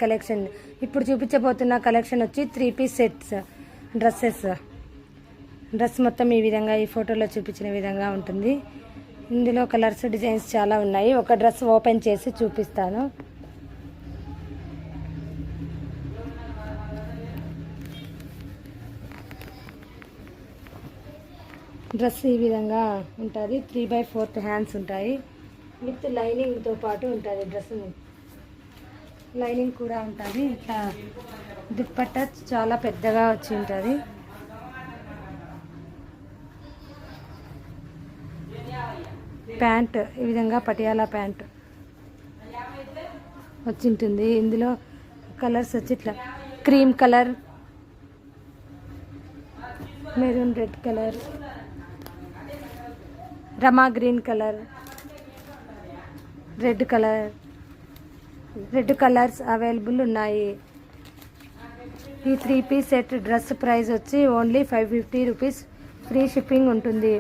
Collection ఇప్పుడు చూపించబోతున్న collection వచ్చి 3 piece sets dress మొత్తం ఈ విధంగా ఈ ఫోటోలో చూపించిన విధంగా ఉంటుంది. ఇందులో కలర్స్ డిజైన్స్ చాలా ఉన్నాయి. ఒక డ్రెస్ ఓపెన్ చేసి చూపిస్తాను. డ్రెస్ ఈ విధంగా ఉంటుంది. 3/4 హ్యాండ్స్ ఉంటాయి. విత్ లైనింగ్తో పాటు ఉంటుంది. డ్రెస్ లైనింగ్ కూడా ఉంటుంది. ఇట్లా దుప్పట్ట చాలా పెద్దగా వచ్చి ఉంటుంది. ప్యాంట్ ఈ విధంగా పటియాలా ప్యాంట్ వచ్చి ఉంటుంది. ఇందులో కలర్స్ వచ్చి ఇట్లా cream colour, maroon red colour, రమా green colour, red colours available ఉన్నాయి. ఈ 3 పీస్ సెట్ డ్రెస్ ప్రైస్ వచ్చి ఓన్లీ 550 రూపీస్. ఫ్రీ షిప్పింగ్ ఉంటుంది.